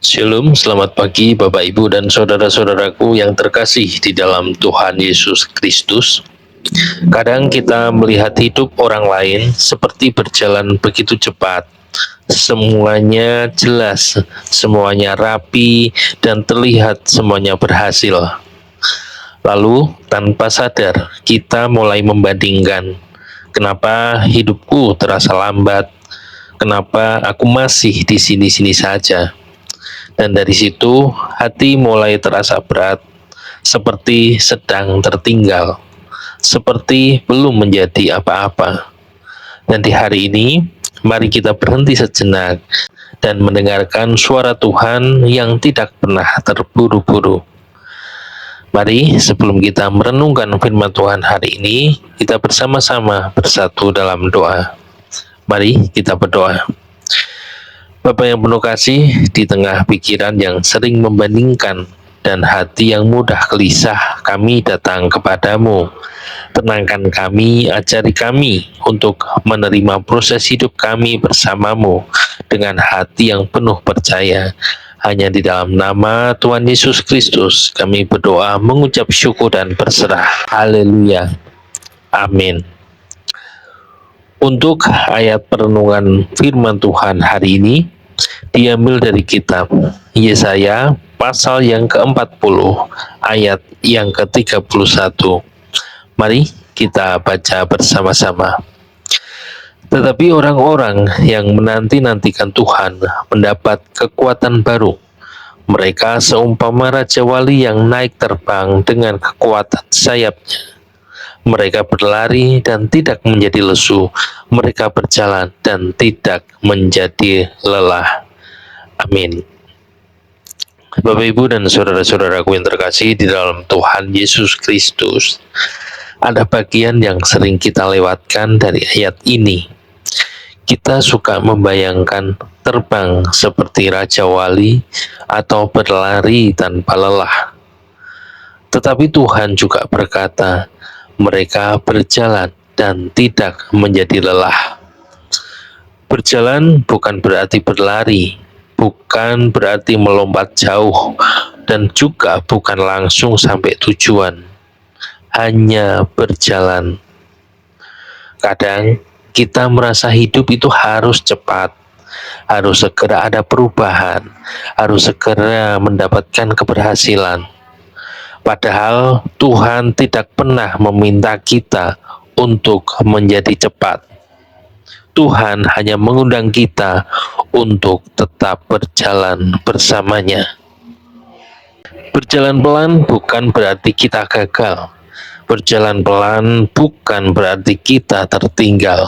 Shalom, selamat pagi Bapak Ibu dan saudara-saudaraku yang terkasih di dalam Tuhan Yesus Kristus. Kadang kita melihat hidup orang lain seperti berjalan begitu cepat. Semuanya jelas, semuanya rapi, dan terlihat semuanya berhasil. Lalu, tanpa sadar, kita mulai membandingkan. Kenapa hidupku terasa lambat? Kenapa aku masih di sini-sini saja? Dan dari situ hati mulai terasa berat, seperti sedang tertinggal, seperti belum menjadi apa-apa. Dan di hari ini, mari kita berhenti sejenak dan mendengarkan suara Tuhan yang tidak pernah terburu-buru. Mari sebelum kita merenungkan firman Tuhan hari ini, kita bersama-sama bersatu dalam doa. Mari kita berdoa. Bapa yang penuh kasih, di tengah pikiran yang sering membandingkan dan hati yang mudah gelisah, kami datang kepadamu. Tenangkan kami, ajari kami untuk menerima proses hidup kami bersamamu dengan hati yang penuh percaya. Hanya di dalam nama Tuhan Yesus Kristus kami berdoa, mengucap syukur dan berserah. Haleluya. Amin. Untuk ayat perenungan firman Tuhan hari ini diambil dari kitab Yesaya pasal yang ke-40 ayat yang ke-31. Mari kita baca bersama-sama. Tetapi orang-orang yang menanti-nantikan Tuhan mendapat kekuatan baru. Mereka seumpama Raja Wali yang naik terbang dengan kekuatan sayapnya. Mereka berlari dan tidak menjadi lesu. Mereka berjalan dan tidak menjadi lelah. Amin. Bapak, Ibu, dan saudara-saudaraku yang terkasih di dalam Tuhan Yesus Kristus, ada bagian yang sering kita lewatkan dari ayat ini. Kita suka membayangkan terbang seperti Raja Wali atau berlari tanpa lelah. Tetapi Tuhan juga berkata, mereka berjalan dan tidak menjadi lelah. Berjalan bukan berarti berlari, bukan berarti melompat jauh, dan juga bukan langsung sampai tujuan. Hanya berjalan. Kadang kita merasa hidup itu harus cepat, harus segera ada perubahan, harus segera mendapatkan keberhasilan. Padahal Tuhan tidak pernah meminta kita untuk menjadi cepat. Tuhan hanya mengundang kita untuk tetap berjalan bersamanya. Berjalan pelan bukan berarti kita gagal. Berjalan pelan bukan berarti kita tertinggal.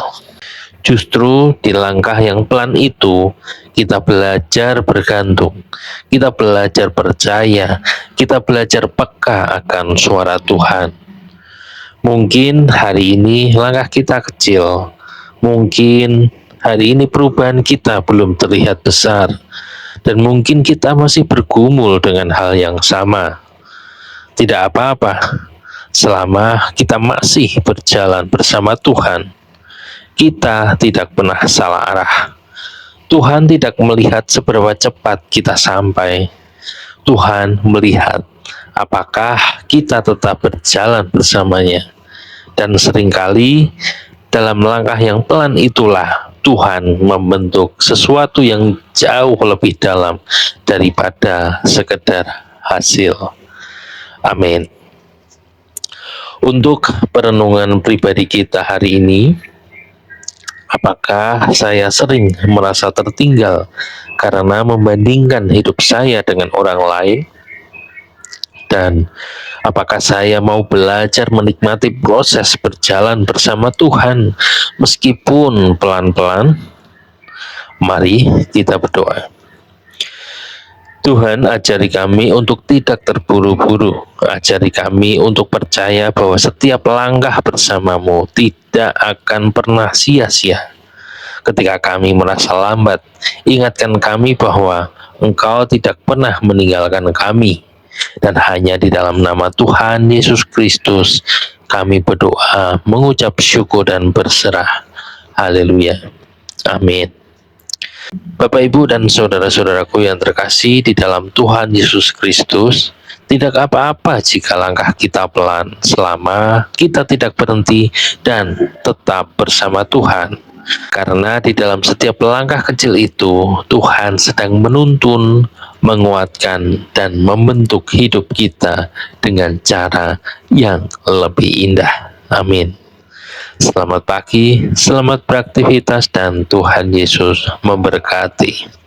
Justru di langkah yang pelan itu, kita belajar bergantung, kita belajar percaya, kita belajar peka akan suara Tuhan. Mungkin hari ini langkah kita kecil, mungkin hari ini perubahan kita belum terlihat besar, dan mungkin kita masih bergumul dengan hal yang sama. Tidak apa-apa, selama kita masih berjalan bersama Tuhan. Kita tidak pernah salah arah. Tuhan tidak melihat seberapa cepat kita sampai. Tuhan melihat apakah kita tetap berjalan bersamanya. Dan seringkali dalam langkah yang pelan itulah Tuhan membentuk sesuatu yang jauh lebih dalam daripada sekedar hasil. Amin. Untuk perenungan pribadi kita hari ini, apakah saya sering merasa tertinggal karena membandingkan hidup saya dengan orang lain? Dan apakah saya mau belajar menikmati proses berjalan bersama Tuhan meskipun pelan-pelan? Mari kita berdoa. Tuhan, ajari kami untuk tidak terburu-buru. Ajari kami untuk percaya bahwa setiap langkah bersamamu tidak akan pernah sia-sia. Ketika kami merasa lambat, ingatkan kami bahwa Engkau tidak pernah meninggalkan kami. Dan hanya di dalam nama Tuhan Yesus Kristus, kami berdoa, mengucap syukur dan berserah. Haleluya. Amin. Bapak, Ibu, dan saudara-saudaraku yang terkasih di dalam Tuhan Yesus Kristus, tidak apa-apa jika langkah kita pelan selama kita tidak berhenti dan tetap bersama Tuhan. Karena di dalam setiap langkah kecil itu, Tuhan sedang menuntun, menguatkan, dan membentuk hidup kita dengan cara yang lebih indah. Amin. Selamat pagi, selamat beraktivitas, dan Tuhan Yesus memberkati.